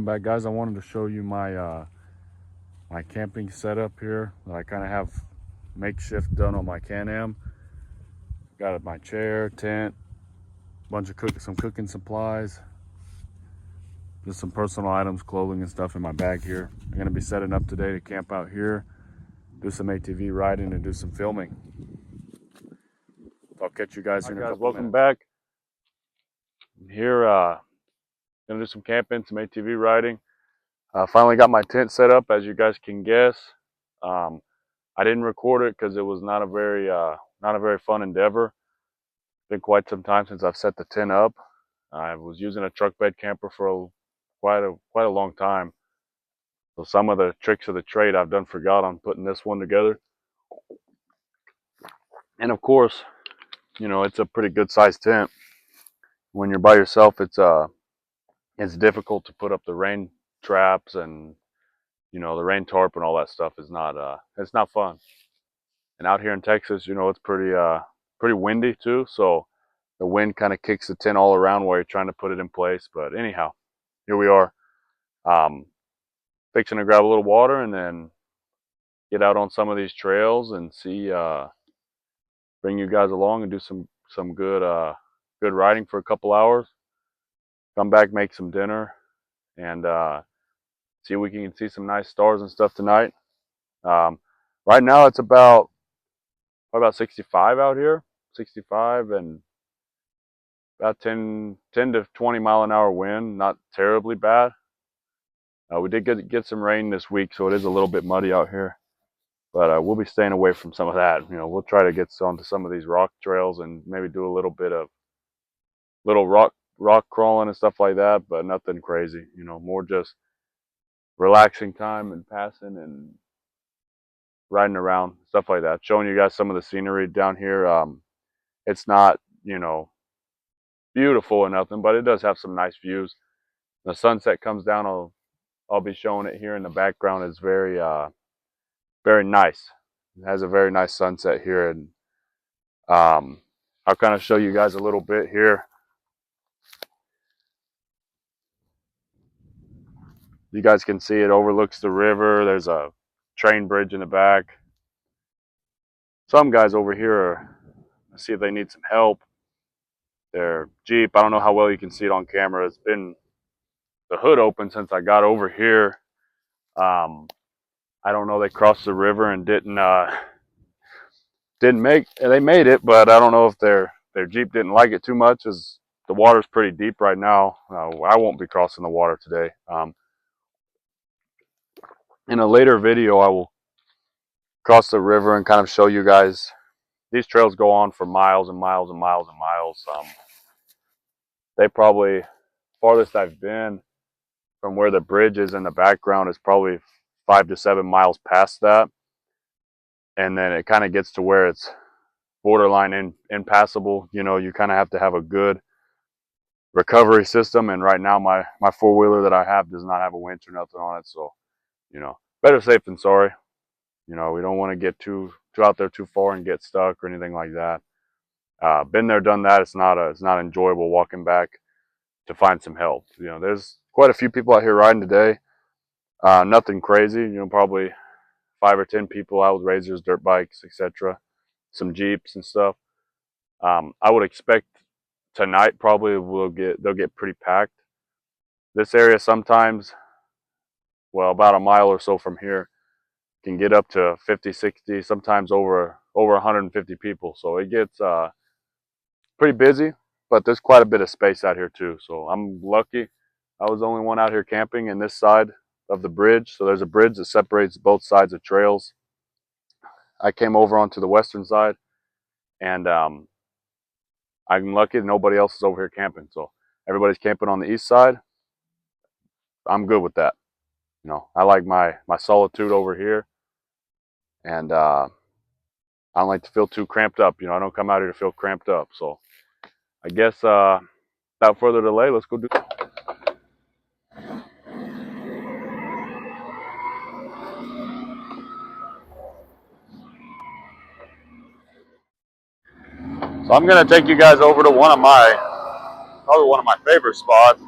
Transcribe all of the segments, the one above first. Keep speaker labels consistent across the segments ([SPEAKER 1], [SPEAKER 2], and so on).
[SPEAKER 1] back, guys. I wanted to show you my camping setup here that I kind of have makeshift done on my Can-Am. Got my chair, tent, bunch of some cooking supplies, just some personal items, clothing and stuff in my bag here. I'm gonna be setting up today to camp out here, do some ATV riding and do some filming. I'll catch you guys in a couple minutes. Welcome back. Here, gonna do some camping, some ATV riding. Finally got my tent set up, as you guys can guess. I didn't record it because it was not a very fun endeavor. Been quite some time since I've set the tent up. I was using a truck bed camper for quite a long time. So some of the tricks of the trade I've done forgot on putting this one together. And of course, you know, it's a pretty good sized tent. When you're by yourself, it's difficult to put up the rain traps, and you know, the rain tarp and all that stuff is not it's not fun. And out here in Texas, you know, it's pretty windy too, so the wind kind of kicks the tent all around while you're trying to put it in place. But anyhow, here we are, fixing to grab a little water and then get out on some of these trails and see, bring you guys along and do some good riding for a couple hours. Come back, make some dinner, and see if we can see some nice stars and stuff tonight. Right now it's about 65 out here, 65, and about 10 to 20 mile an hour wind, not terribly bad. We did get some rain this week, so it is a little bit muddy out here, but we'll be staying away from some of that. You know, we'll try to get onto some of these rock trails and maybe do a little bit of rock crawling and stuff like that, but nothing crazy. You know, more just relaxing time and passing and riding around, stuff like that. Showing you guys some of the scenery down here. It's not, you know, beautiful or nothing, but it does have some nice views. The sunset comes down. I'll be showing it here in the background. It's very nice. It has a very nice sunset here, and I'll kind of show you guys a little bit here. You guys can see it overlooks the river. There's a train bridge in the back. Some guys over here are, see if they need some help. Their Jeep, I don't know how well you can see it on camera. It's been the hood open since I got over here. I don't know, they crossed the river and they made it, but I don't know if their Jeep didn't like it too much, as the water's pretty deep right now. I won't be crossing the water today. In a later video, I will cross the river and kind of show you guys. These trails go on for miles and miles and miles and miles. They probably, farthest I've been from where the bridge is in the background is probably 5 to 7 miles past that. And then it kind of gets to where it's borderline impassable. You know, you kind of have to have a good recovery system. And right now my four-wheeler that I have does not have a winch or nothing on it. So, you know, better safe than sorry. You know, we don't want to get too out there too far and get stuck or anything like that. Been there, done that. It's not enjoyable walking back to find some help. You know, there's quite a few people out here riding today. Nothing crazy. You know, probably 5 or 10 people out with razors, dirt bikes, etc. Some Jeeps and stuff. I would expect tonight probably they'll get pretty packed. This area sometimes, well, about a mile or so from here, can get up to 50, 60, sometimes over 150 people. So it gets pretty busy, but there's quite a bit of space out here too. So I'm lucky. I was the only one out here camping in this side of the bridge. So there's a bridge that separates both sides of trails. I came over onto the western side, and I'm lucky that nobody else is over here camping. So everybody's camping on the east side. I'm good with that. You know, I like my solitude over here, and I don't like to feel too cramped up. You know, I don't come out here to feel cramped up. So I guess without further delay, let's go do. So I'm gonna take you guys over to probably one of my favorite spots.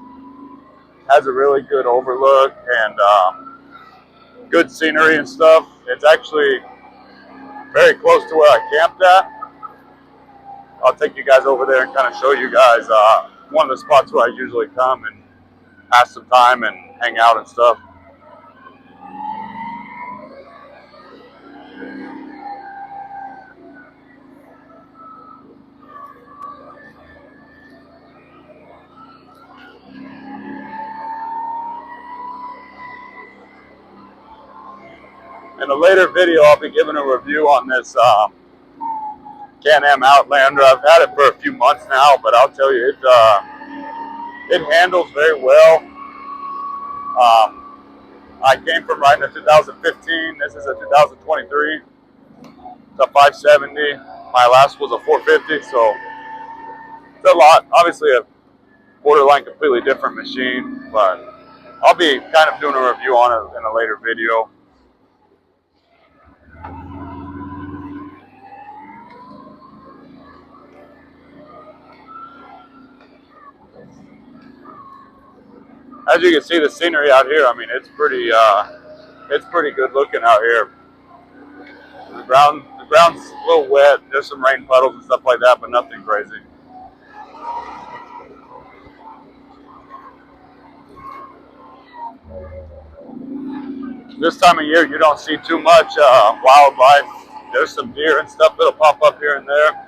[SPEAKER 1] has a really good overlook and good scenery and stuff. It's actually very close to where I camped at. I'll take you guys over there and kind of show you guys one of the spots where I usually come and pass some time and hang out and stuff. In a later video, I'll be giving a review on this Can-Am Outlander. I've had it for a few months now, but I'll tell you, it handles very well. I came from riding a 2015. This is a 2023. It's a 570. My last was a 450, so it's a lot. Obviously, a borderline completely different machine, but I'll be kind of doing a review on it in a later video. As you can see, the scenery out here, I mean, it's pretty good looking out here. The ground's a little wet. There's some rain puddles and stuff like that, but nothing crazy. This time of year, you don't see too much wildlife. There's some deer and stuff that'll pop up here and there.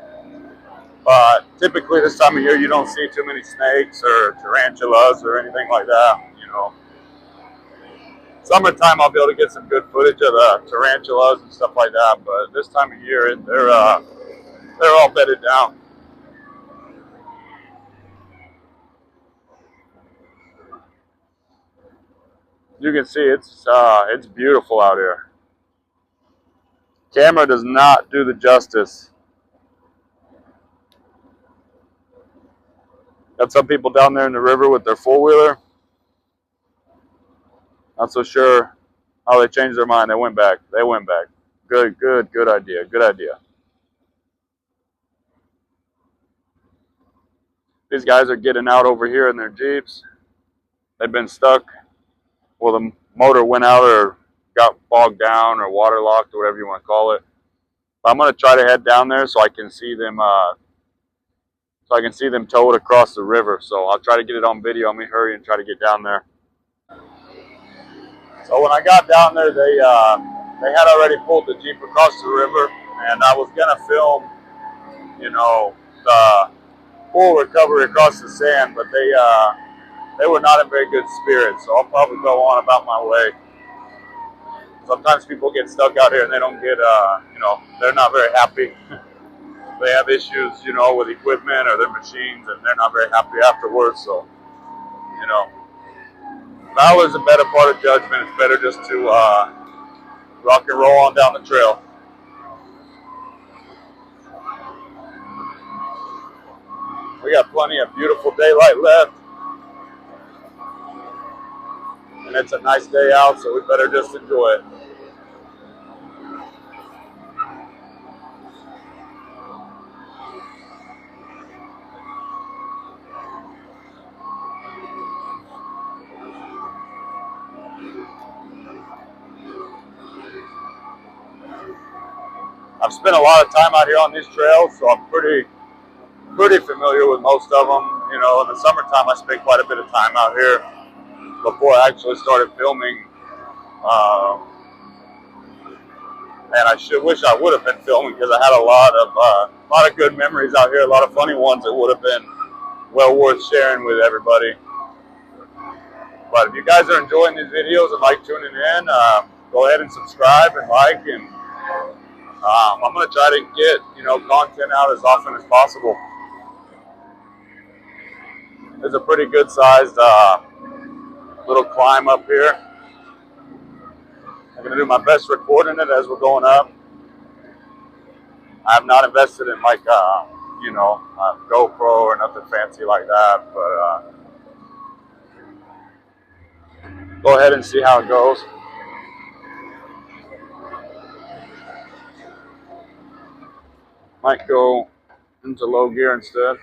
[SPEAKER 1] But typically this time of year, you don't see too many snakes or tarantulas or anything like that, you know. Summertime, I'll be able to get some good footage of the tarantulas and stuff like that. But this time of year, they're all bedded down. You can see it's beautiful out here. Camera does not do the justice. Got some people down there in the river with their four-wheeler. Not so sure how they changed their mind. They went back. Good idea. Good idea. These guys are getting out over here in their Jeeps. They've been stuck. Well, the motor went out or got bogged down or waterlocked or whatever you want to call it. But I'm going to try to head down there so I can see them tow it across the river. So I'll try to get it on video. Let me hurry and try to get down there. So when I got down there, they had already pulled the Jeep across the river, and I was gonna film, you know, the full recovery across the sand, but they were not in very good spirits. So I'll probably go on about my way. Sometimes people get stuck out here and they don't get, you know, they're not very happy. They have issues, you know, with equipment or their machines, and they're not very happy afterwards. So, you know, valor is a better part of judgment. It's better just to rock and roll on down the trail. We got plenty of beautiful daylight left. And it's a nice day out, so we better just enjoy it. I've spent a lot of time out here on these trails, so I'm pretty familiar with most of them. You know, in the summertime, I spent quite a bit of time out here before I actually started filming. And I wish I would have been filming because I had a lot of good memories out here, a lot of funny ones that would have been well worth sharing with everybody. But if you guys are enjoying these videos and like tuning in, go ahead and subscribe and like, and I'm going to try to get, you know, content out as often as possible. There's a pretty good sized little climb up here. I'm going to do my best recording it as we're going up. I have not invested in like, you know, a GoPro or nothing fancy like that, but go ahead and see how it goes. Might go into low gear instead.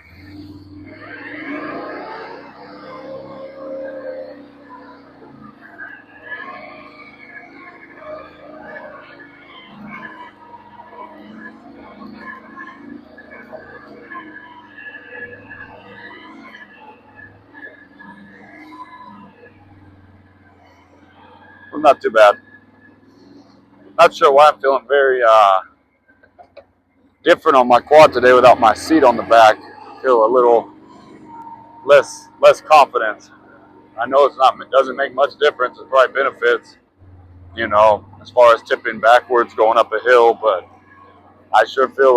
[SPEAKER 1] but not too bad. Not sure why I'm feeling very different on my quad today without my seat on the back. I feel a little less confidence. I know it doesn't make much difference. It probably benefits, you know, as far as tipping backwards going up a hill, but I sure feel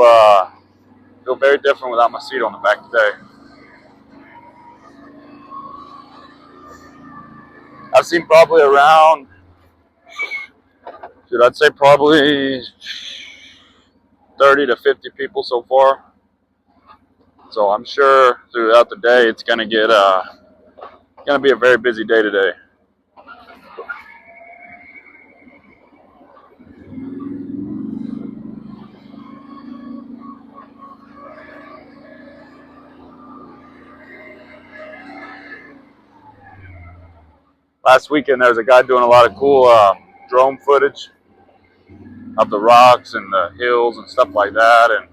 [SPEAKER 1] very different without my seat on the back today. I've seen probably around, I'd say probably 30 to 50 people so far. So I'm sure throughout the day it's gonna be a very busy day today. Last weekend there was a guy doing a lot of cool drone footage of the rocks and the hills and stuff like that, and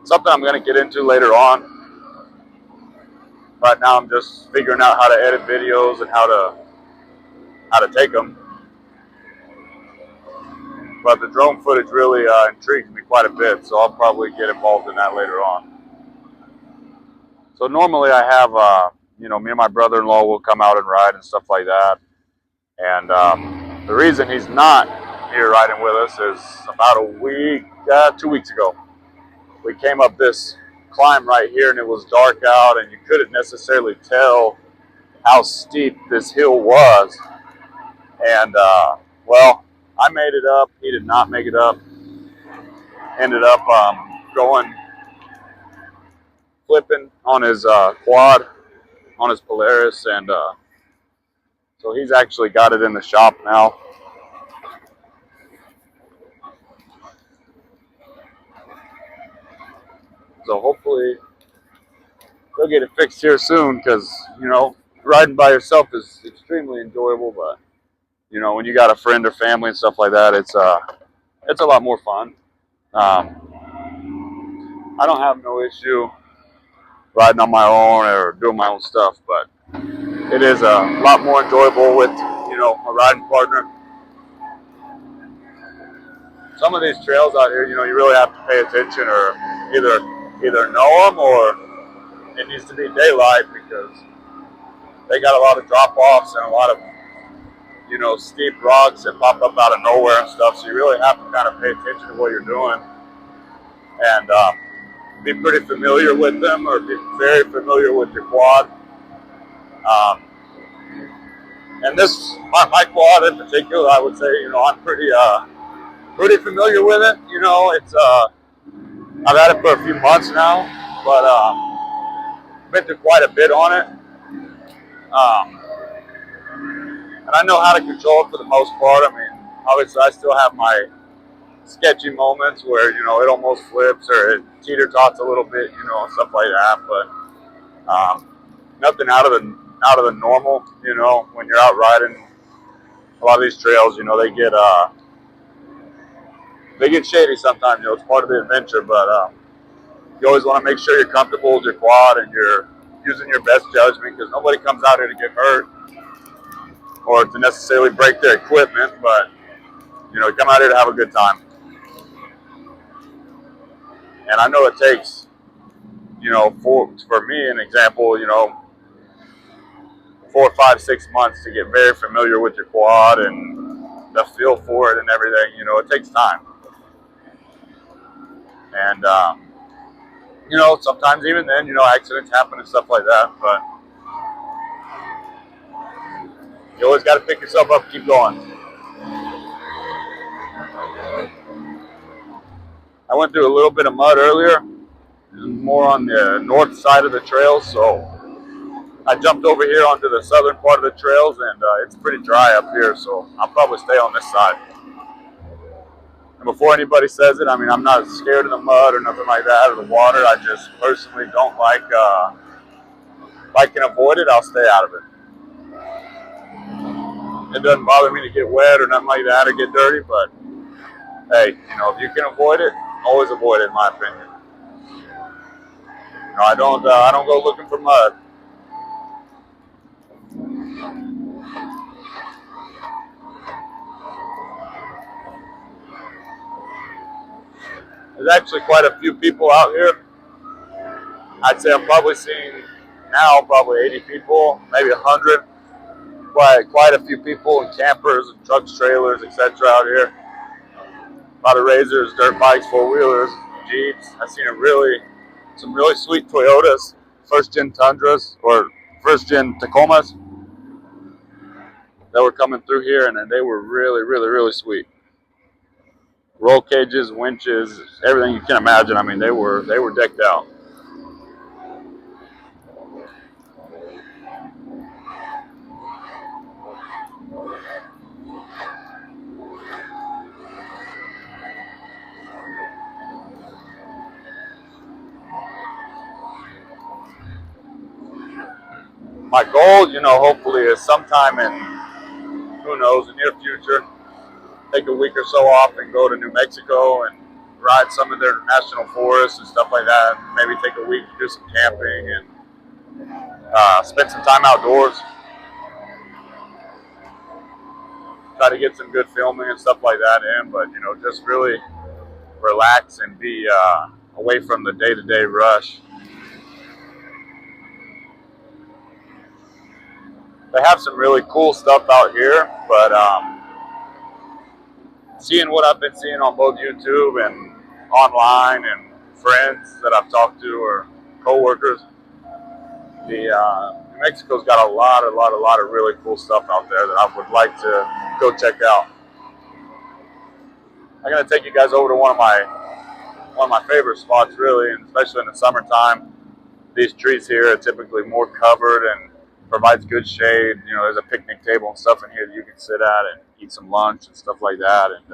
[SPEAKER 1] something I'm gonna get into later on. Right now I'm just figuring out how to edit videos and how to take them. But the drone footage really intrigues me quite a bit, so I'll probably get involved in that later on. So normally I have, you know, me and my brother-in-law will come out and ride and stuff like that. And the reason he's not here riding with us is about a week, 2 weeks ago, we came up this climb right here and it was dark out and you couldn't necessarily tell how steep this hill was. And well, I made it up. He did not make it up. Ended up flipping on his quad, on his Polaris, and so he's actually got it in the shop now. So hopefully he'll get it fixed here soon, because, you know, riding by yourself is extremely enjoyable, but, you know, when you got a friend or family and stuff like that, it's a lot more fun. I don't have no issue riding on my own or doing my own stuff, but it is a lot more enjoyable with, you know, a riding partner. Some of these trails out here, you know, you really have to pay attention, or either know them or it needs to be daylight, because they got a lot of drop-offs and a lot of, you know, steep rocks that pop up out of nowhere and stuff. So you really have to kind of pay attention to what you're doing and be pretty familiar with them, or be very familiar with your quad. And this, my quad in particular, I would say, you know, I'm pretty familiar with it. You know, it's I've had it for a few months now, but been through quite a bit on it. And I know how to control it for the most part. I mean, obviously I still have my sketchy moments where, you know, it almost flips or it teeter-tots a little bit, you know, and stuff like that, but nothing out of the normal. You know, when you're out riding a lot of these trails, you know, they get shady sometimes. You know, it's part of the adventure, but you always want to make sure you're comfortable with your quad and you're using your best judgment, because nobody comes out here to get hurt or to necessarily break their equipment, but, you know, come out here to have a good time. And I know it takes, you know, for me, an example, you know, 4, 5, 6 months to get very familiar with your quad and the feel for it and everything. You know, it takes time. And, you know, sometimes even then, you know, accidents happen and stuff like that, but you always got to pick yourself up and keep going. I went through a little bit of mud earlier, more on the north side of the trail, so I jumped over here onto the southern part of the trails, and it's pretty dry up here, so I'll probably stay on this side. And before anybody says it, I mean, I'm not scared of the mud or nothing like that, or the water. I just personally don't like, if I can avoid it, I'll stay out of it. It doesn't bother me to get wet or nothing like that, or get dirty, but hey, you know, if you can avoid it, always avoid it, in my opinion. You know, I don't go looking for mud. There's actually quite a few people out here. I'd say I'm probably seeing now probably 80 people, maybe 100. Quite a few people and campers and trucks, trailers, etc. out here. A lot of razors, dirt bikes, four-wheelers, Jeeps. I've seen some really sweet Toyotas, first-gen Tundras or first-gen Tacomas that were coming through here, and they were really, really, really sweet. Roll cages, winches, everything you can imagine. I mean, they were decked out. My goal, hopefully is sometime in, who knows, the near future, take a week or so off and go to New Mexico and ride some of their national forests and stuff like that. Maybe take a week to do some camping and spend some time outdoors. Try to get some good filming and stuff like that in, but just really relax and be away from the day-to-day rush. They have some really cool stuff out here, but seeing what I've been seeing on both YouTube and online and friends that I've talked to or co-workers, New Mexico's got a lot of really cool stuff out there that I would like to go check out. I'm gonna take you guys over to one of my favorite spots, really, and especially in the summertime. These trees here are typically more covered and provides good shade. There's a picnic table and stuff in here that you can sit at and eat some lunch and stuff like that. And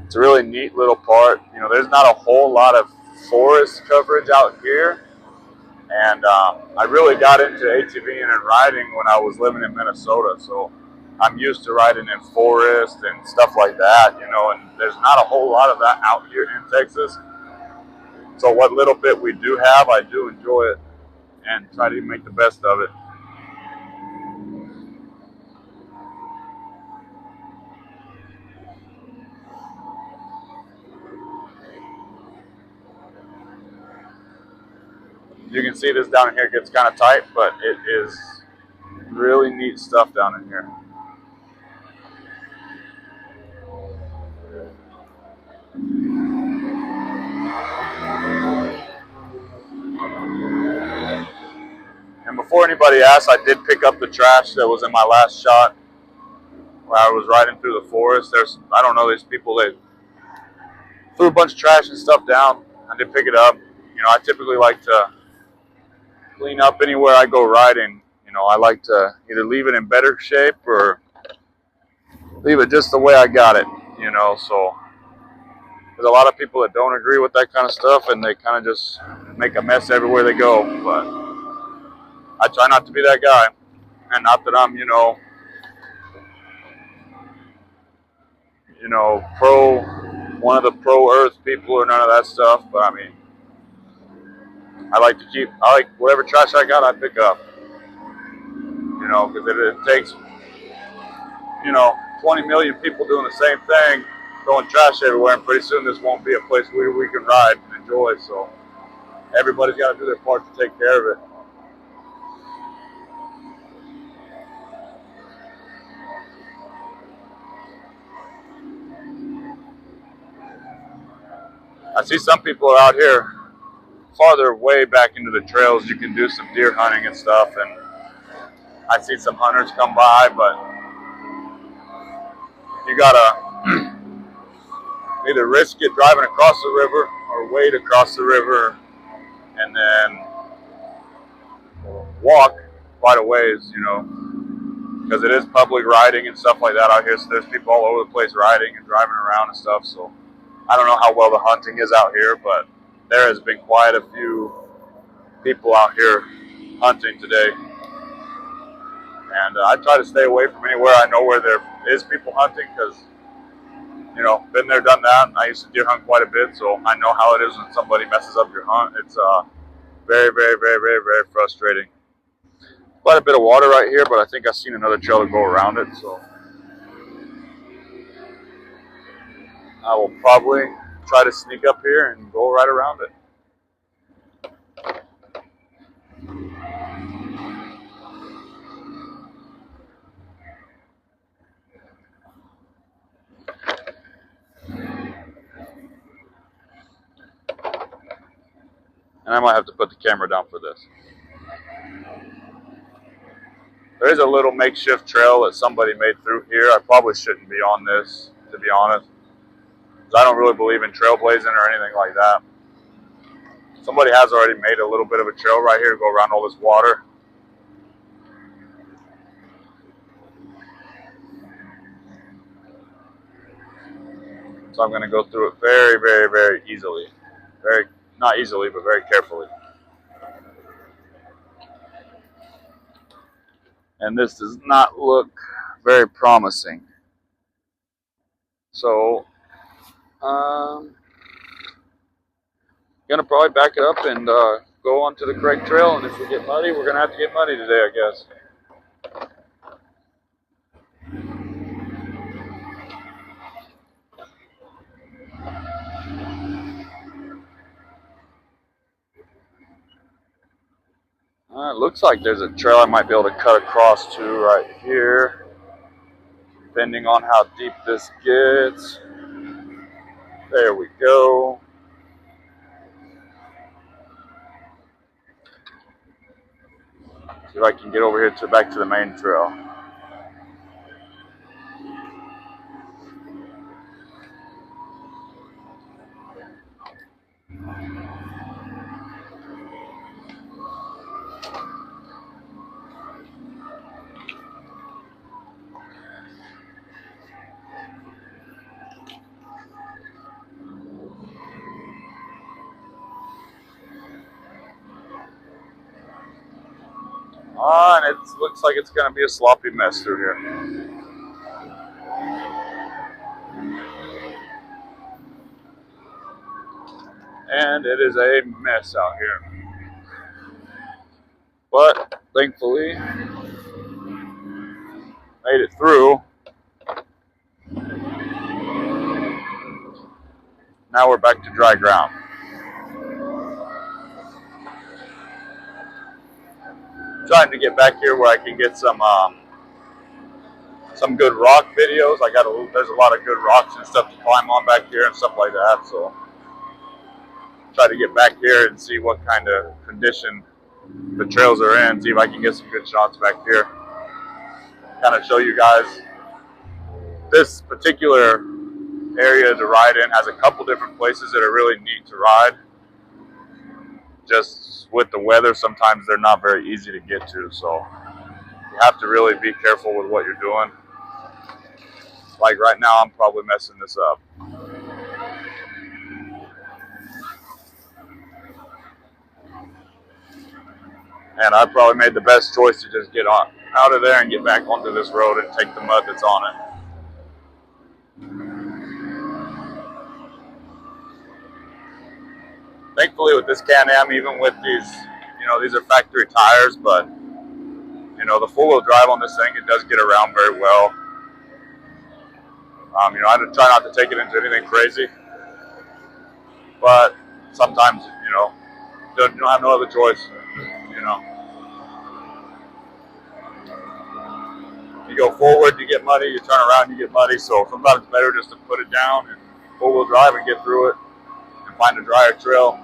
[SPEAKER 1] it's a really neat little part. There's not a whole lot of forest coverage out here. And I really got into ATVing and riding when I was living in Minnesota. So I'm used to riding in forest and stuff like that, and there's not a whole lot of that out here in Texas. So what little bit we do have, I do enjoy it and try to make the best of it. You can see this down in here gets kind of tight, but it is really neat stuff down in here. And before anybody asks, I did pick up the trash that was in my last shot while I was riding through the forest. I don't know, these people that threw a bunch of trash and stuff down. I did pick it up. I typically like to clean up anywhere I go riding. I like to either leave it in better shape or leave it just the way I got it, so there's a lot of people that don't agree with that kind of stuff and they kind of just make a mess everywhere they go, but I try not to be that guy, and not that I'm, one of the pro-earth people or none of that stuff, but I mean, I like whatever trash I got, I pick up, because it takes, 20 million people doing the same thing, throwing trash everywhere, and pretty soon this won't be a place where we can ride and enjoy, so everybody's got to do their part to take care of it. I see some people are out here farther way back into the trails. You can do some deer hunting and stuff, and I see some hunters come by, but you gotta either risk it driving across the river or wade across the river and then walk quite a ways, because it is public riding and stuff like that out here, so there's people all over the place riding and driving around and stuff, so I don't know how well the hunting is out here, but there has been quite a few people out here hunting today. And I try to stay away from anywhere I know where there is people hunting because, been there, done that. I used to deer hunt quite a bit, so I know how it is when somebody messes up your hunt. It's very, very, very, very, very frustrating. Quite a bit of water right here, but I think I've seen another trail to go around it, so I will probably try to sneak up here and go right around it. And I might have to put the camera down for this. There is a little makeshift trail that somebody made through here. I probably shouldn't be on this, to be honest, because I don't really believe in trailblazing or anything like that. Somebody has already made a little bit of a trail right here to go around all this water. So I'm going to go through it very, very, very easily. Not easily, but very carefully. And this does not look very promising. So, gonna probably back it up and go onto the correct trail. And if we get muddy, we're gonna have to get muddy today, I guess. It looks like there's a trail I might be able to cut across to right here, depending on how deep this gets. There we go. See if I can get over here to back to the main trail. And it looks like it's going to be a sloppy mess through here. And it is a mess out here. But thankfully, made it through. Now we're back to dry ground. Trying to get back here where I can get some good rock videos. There's a lot of good rocks and stuff to climb on back here and stuff like that. So try to get back here and see what kind of condition the trails are in. See if I can get some good shots back here. Kind of show you guys. This particular area to ride in has a couple different places that are really neat to ride. Just with the weather, sometimes they're not very easy to get to, so you have to really be careful with what you're doing. Like right now, I'm probably messing this up. And I probably made the best choice to just get out of there and get back onto this road and take the mud that's on it. Thankfully with this Can-Am, even with these, these are factory tires, but the four-wheel drive on this thing, it does get around very well. I try not to take it into anything crazy, but sometimes, you don't have no other choice, You go forward, you get muddy, you turn around, you get muddy, so sometimes it's better just to put it down and four-wheel drive and get through it and find a drier trail.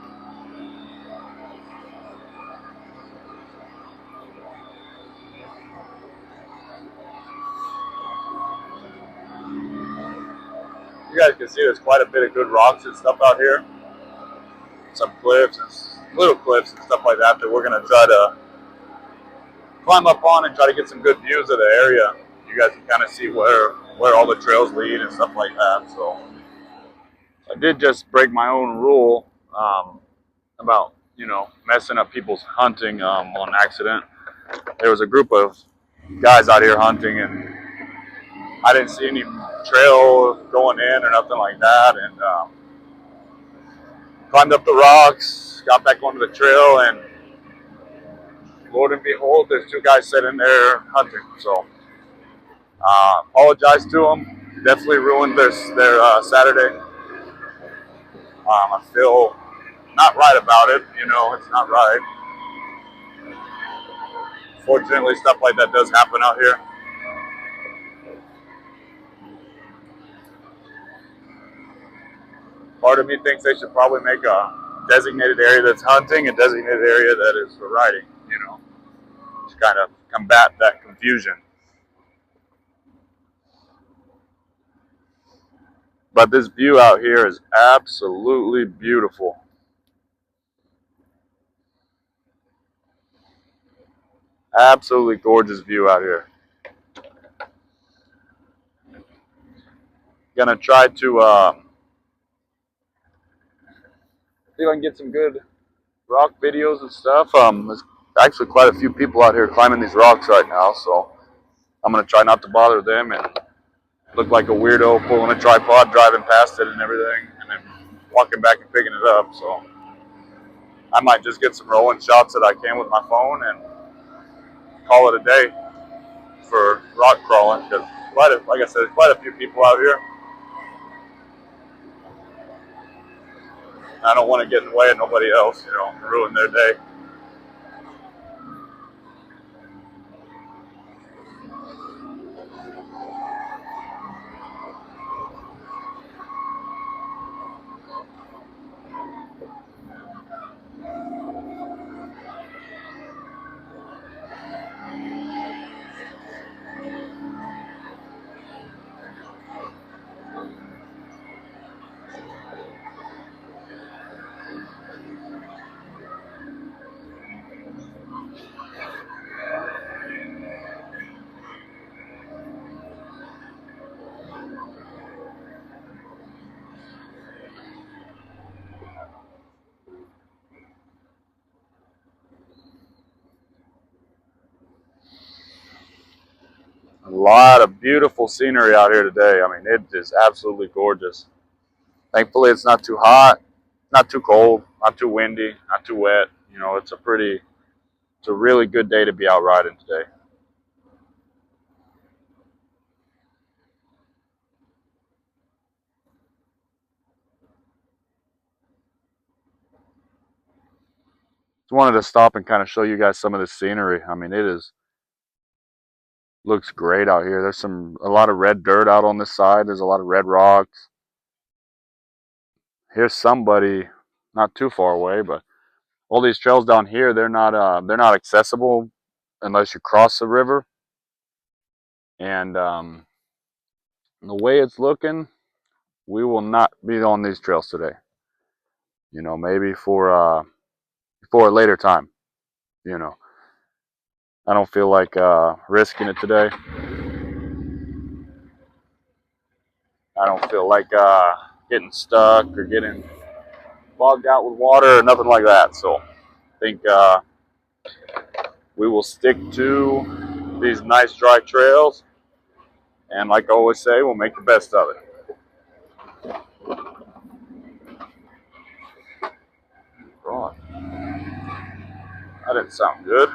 [SPEAKER 1] You guys can see there's quite a bit of good rocks and stuff out here. Some cliffs and little cliffs and stuff like that we're going to try to climb up on and try to get some good views of the area. You guys can kind of see where all the trails lead and stuff like that. So I did just break my own rule about, messing up people's hunting on accident. There was a group of guys out here hunting and I didn't see any trail going in or nothing like that, and climbed up the rocks, got back onto the trail, and Lord and behold, there's two guys sitting there hunting. So apologize to them. Definitely ruined their Saturday. I feel not right about it. You know, it's not right. Fortunately, stuff like that does happen out here. Part of me thinks they should probably make a designated area that's hunting, a designated area that is for riding, you know, to kind of combat that confusion. But this view out here is absolutely beautiful. Absolutely gorgeous view out here. Gonna try to see if I can get some good rock videos and stuff. There's actually quite a few people out here climbing these rocks right now, so I'm gonna try not to bother them and look like a weirdo pulling a tripod, driving past it and everything, and then walking back and picking it up. So I might just get some rolling shots that I can with my phone and call it a day for rock crawling, because like I said, there's quite a few people out here. I don't want to get in the way of nobody else, you know, ruin their day. A lot of beautiful scenery out here today. I mean, it is absolutely gorgeous. Thankfully, it's not too hot, not too cold, not too windy, not too wet. You know, it's a really good day to be out riding today. Just wanted to stop and kind of show you guys some of the scenery. I mean, looks great out here. There's a lot of red dirt out on this side. There's a lot of red rocks. Here's somebody not too far away, but all these trails down here, they're not accessible unless you cross the river. And the way it's looking, we will not be on these trails today. You know, maybe for a later time. You know, I don't feel like risking it today. I don't feel like getting stuck or getting bogged out with water or nothing like that. So I think we will stick to these nice dry trails, and like I always say, we'll make the best of it. Right. That didn't sound good.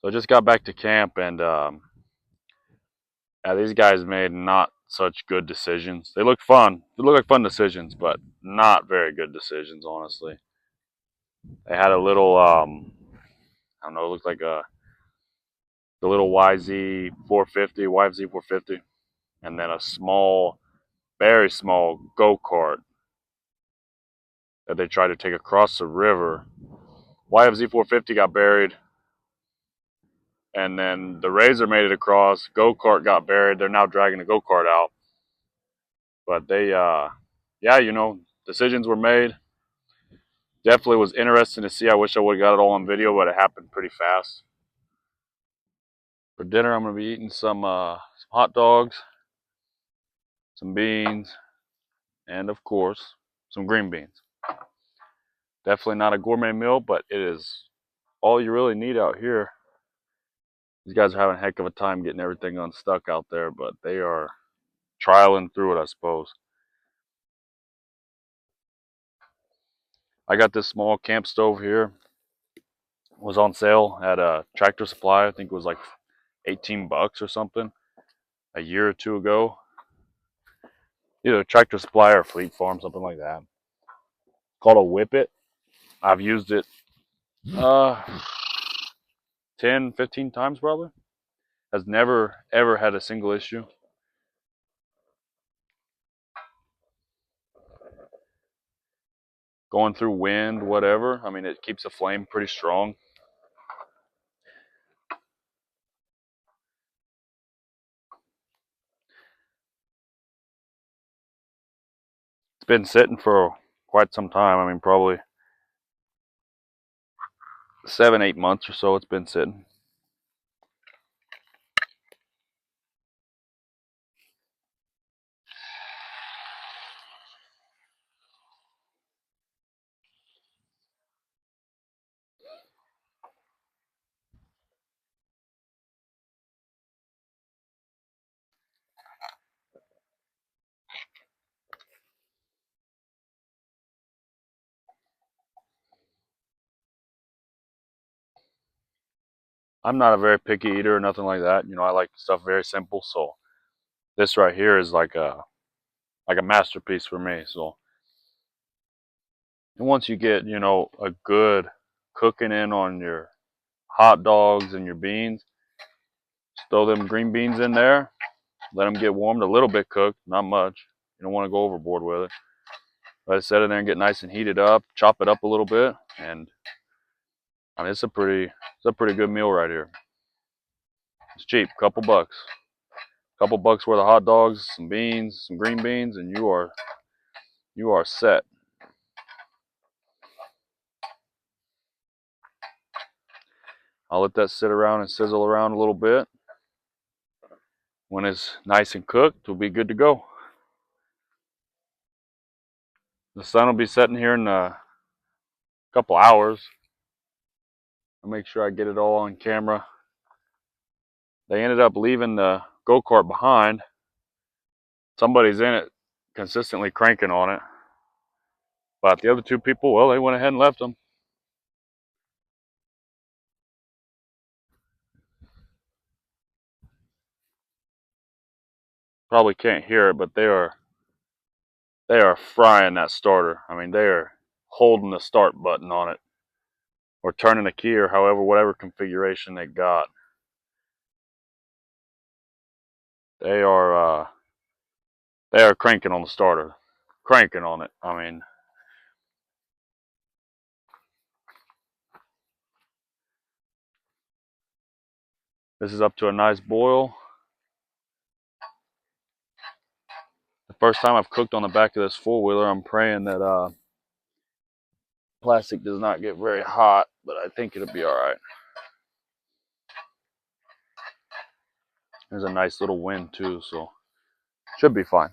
[SPEAKER 1] So I just got back to camp, and yeah, these guys made not such good decisions. They look fun. They look like fun decisions, but not very good decisions, honestly. They had a little, I don't know, it looked like the little YZ 450, YFZ 450, and then a small, very small go kart that they tried to take across the river. YFZ 450 got buried, and then the Razor made it across. Go kart got buried. They're now dragging the go kart out. But yeah, you know, decisions were made. Definitely was interesting to see. I wish I would have got it all on video, but it happened pretty fast. For dinner, I'm going to be eating some hot dogs, some beans, and of course, some green beans. Definitely not a gourmet meal, but it is all you really need out here. These guys are having a heck of a time getting everything unstuck out there, but they are trialing through it, I suppose. I got this small camp stove here. It was on sale at a Tractor Supply. I think it was like 18 bucks or something a year or two ago. Either Tractor Supply or Fleet Farm, something like that. Called a Whippet. I've used it 10, 15 times probably. Has never ever had a single issue. Going through wind, whatever. I mean, it keeps the flame pretty strong. It's been sitting for quite some time. I mean, probably 7, 8 months or so it's been sitting. I'm not a very picky eater or nothing like that. You know, I like stuff very simple. So this right here is like a masterpiece for me. So, and once you get, you know, a good cooking in on your hot dogs and your beans, just throw them green beans in there, let them get warmed, a little bit cooked, not much. You don't want to go overboard with it. Let it set in there and get nice and heated up. Chop it up a little bit, and I mean, it's a pretty good meal right here. It's cheap, couple bucks worth of hot dogs, some beans, some green beans, and you are set. I'll let that sit around and sizzle around a little bit. When it's nice and cooked, we'll be good to go. The sun will be setting here in a couple hours. I'll make sure I get it all on camera. They ended up leaving the go-kart behind. Somebody's in it consistently cranking on it. But the other two people, well, they went ahead and left them. Probably can't hear it, but they are frying that starter. I mean, they are holding the start button on it, or turning the key, or whatever configuration they got. They are cranking on the starter, cranking on it. I mean, this is up to a nice boil. The first time I've cooked on the back of this four-wheeler, I'm praying that plastic does not get very hot, but I think it'll be all right. There's a nice little wind too, so should be fine.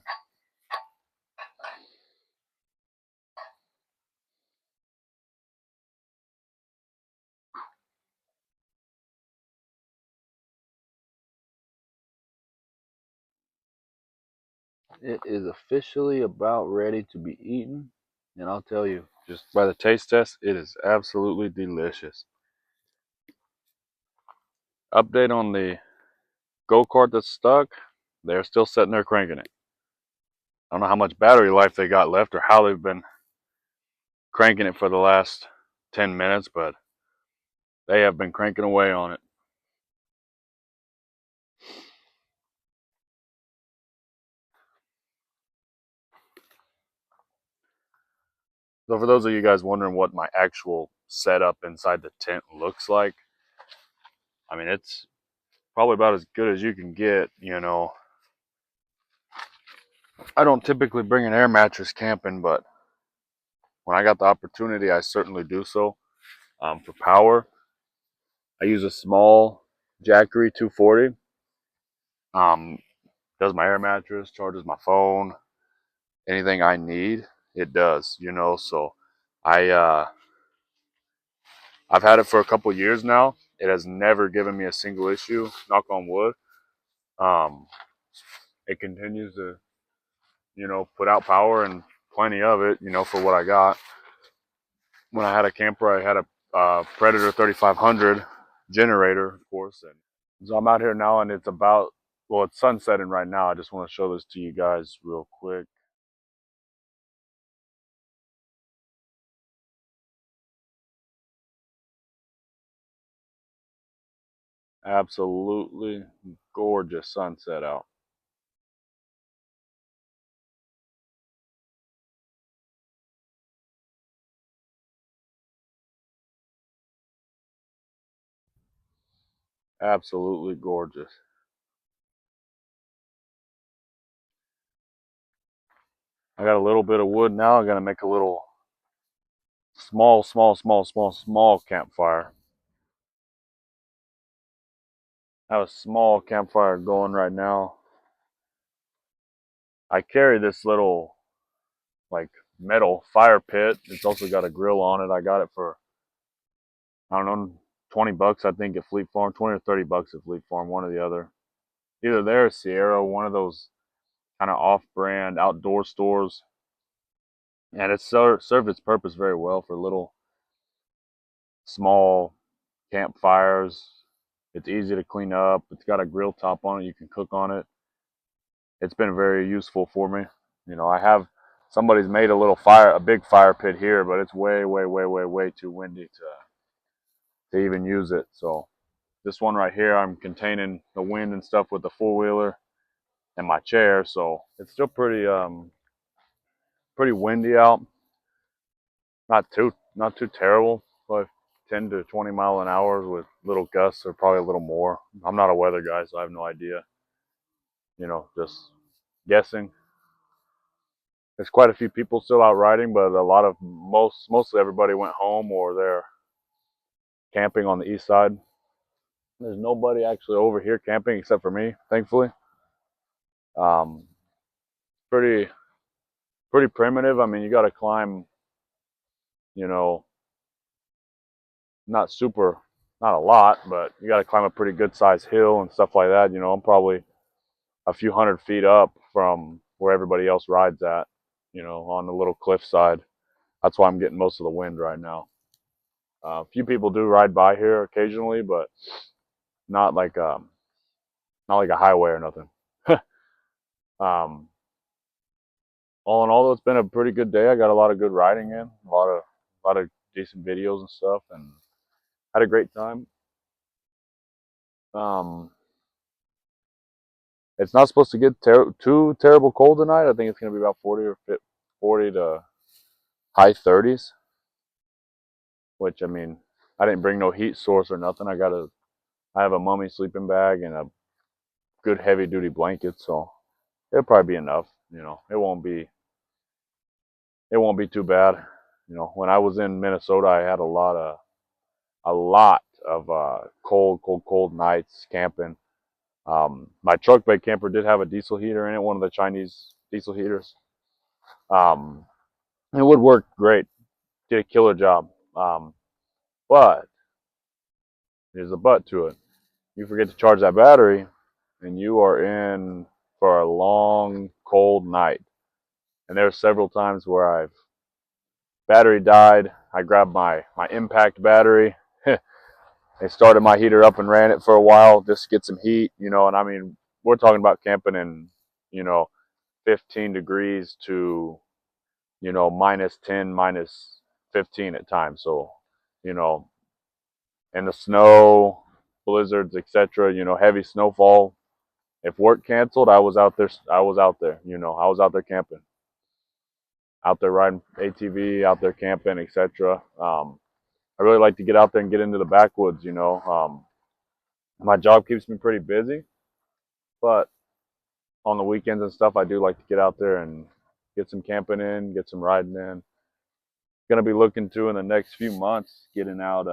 [SPEAKER 1] It is officially about ready to be eaten, and I'll tell you, just by the taste test, it is absolutely delicious. Update on the go-kart that's stuck. They're still sitting there cranking it. I don't know how much battery life they got left or how they've been cranking it for the last 10 minutes, but they have been cranking away on it. So for those of you guys wondering what my actual setup inside the tent looks like, I mean, it's probably about as good as you can get, you know. I don't typically bring an air mattress camping, but when I got the opportunity, I certainly do so. For power, I use a small Jackery 240. Does my air mattress, charges my phone, anything I need, it does, you know. So I I've had it for a couple years now. It has never given me a single issue, knock on wood. Um, it continues to, you know, put out power and plenty of it, you know, for what I got. When I had a camper, I had a Predator 3500 generator, of course. And so I'm out here now, and it's about, well, it's sunsetting right now. I just want to show this to you guys real quick. Absolutely gorgeous sunset out. Absolutely gorgeous. I got a little bit of wood now. I'm gonna make a little small campfire. I have a small campfire going right now. I carry this little like metal fire pit. It's also got a grill on it. I got it for, I don't know, 20 bucks I think at Fleet Farm, 20 or 30 bucks at Fleet Farm, one or the other. Either there or Sierra, one of those kind of off-brand outdoor stores. And it's served its purpose very well for little small campfires. It's easy to clean up. It's got a grill top on it. You can cook on it. It's been very useful for me. You know, I have somebody's made a big fire pit here, but it's way too windy to even use it. So this one right here, I'm containing the wind and stuff with the four-wheeler and my chair. So it's still pretty windy out. Not too terrible. Probably 10 to 20 mile an hour with little gusts, or probably a little more. I'm not a weather guy, so I have no idea. You know, just guessing. There's quite a few people still out riding, but a lot of mostly everybody went home or they're camping on the east side. There's nobody actually over here camping except for me, thankfully. Um, pretty pretty primitive. I mean, you got to climb, you know, not super, not a lot, but you got to climb a pretty good sized hill and stuff like that. You know, I'm probably a few 100 feet up from where everybody else rides at, you know, on the little cliff side. That's why I'm getting most of the wind right now. A few people do ride by here occasionally, but not like not like a highway or nothing. um, all in all, though, it's been a pretty good day. I got a lot of good riding in, a lot of decent videos and stuff, and had a great time. Um, it's not supposed to get too terrible cold tonight. I think it's going to be about 40 to high 30s. Which, I mean, I didn't bring no heat source or nothing. I have a mummy sleeping bag and a good heavy duty blanket, so it'll probably be enough. You know, it won't be too bad. You know, when I was in Minnesota, I had a lot of cold nights camping. My truck bed camper did have a diesel heater in it, one of the Chinese diesel heaters. Um, it would work great, did a killer job. But there's a but to it. You forget to charge that battery, and you are in for a long, cold night. And there are several times where I've battery died. I grabbed my impact battery. I started my heater up and ran it for a while just to get some heat, you know. And I mean, we're talking about camping in, you know, 15 degrees to, you know, minus 10, minus 15 at times. So, you know, in the snow, blizzards, etc., you know, heavy snowfall. If work canceled, I was out there. I was out there. You know, I was out there camping, out there riding ATV, out there camping, etc. I really like to get out there and get into the backwoods. You know, my job keeps me pretty busy, but on the weekends and stuff, I do like to get out there and get some camping in, get some riding in. Gonna be looking to in the next few months getting out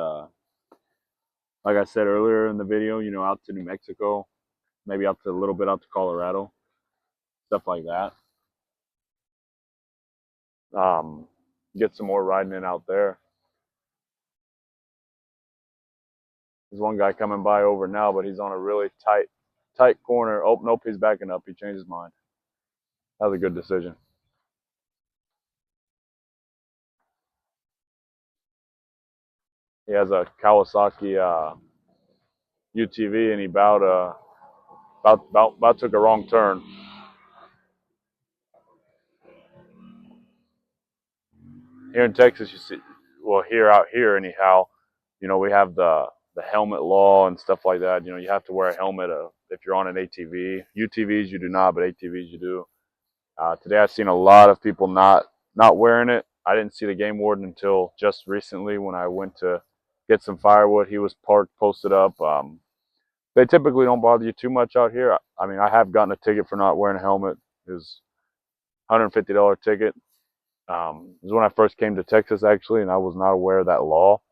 [SPEAKER 1] like I said earlier in the video, you know, out to New Mexico, maybe out to a little bit out to Colorado, stuff like that. Get some more riding in out there. There's one guy coming by over now, but he's on a really tight corner. Oh, nope, he's backing up. He changed his mind. That was a good decision. He has a Kawasaki UTV, and he about took a wrong turn. Here in Texas, you see, well, out here anyhow, you know, we have the helmet law and stuff like that. You know, you have to wear a helmet if you're on an ATV. UTVs you do not, but ATVs you do. Today I've seen a lot of people not wearing it. I didn't see the game warden until just recently when I went to get some firewood. He was parked, posted up. They typically don't bother you too much out here. I mean, I have gotten a ticket for not wearing a helmet. It was a $150 ticket. It was when I first came to Texas, actually, and I was not aware of that law.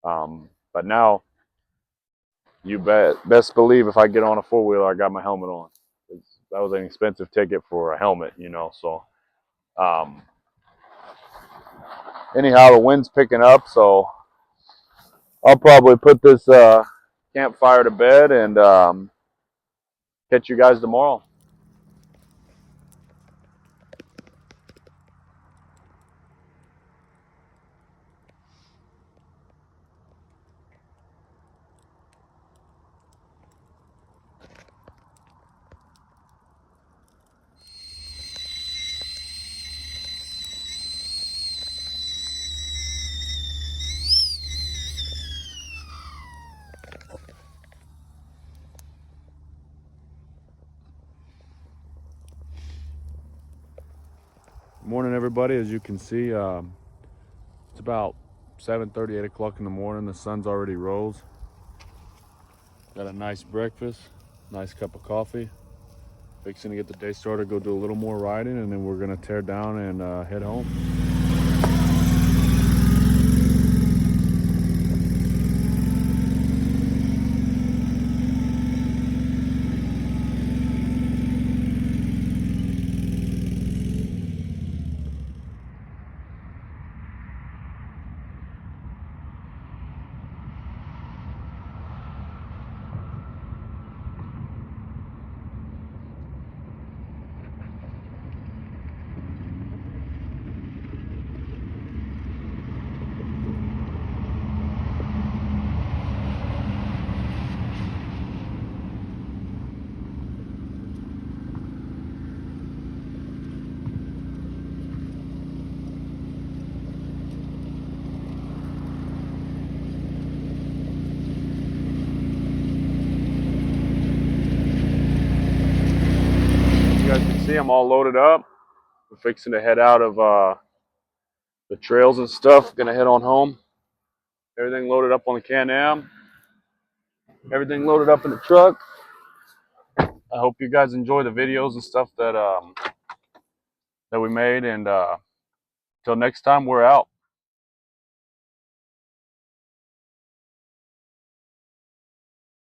[SPEAKER 1] But now, you best believe if I get on a four-wheeler, I got my helmet on. That was an expensive ticket for a helmet, you know. So, anyhow, the wind's picking up, so I'll probably put this campfire to bed and catch you guys tomorrow. Morning, everybody. As you can see, it's about 7:30, 8 o'clock in the morning. The sun's already rose. Got a nice breakfast, nice cup of coffee. Fixing to get the day started, go do a little more riding, and then we're gonna tear down and head home. You guys can see I'm all loaded up. We're fixing to head out of the trails and stuff. Gonna head on home. Everything loaded up on the Can-Am. Everything loaded up in the truck. I hope you guys enjoy the videos and stuff that we made. And till next time, we're out.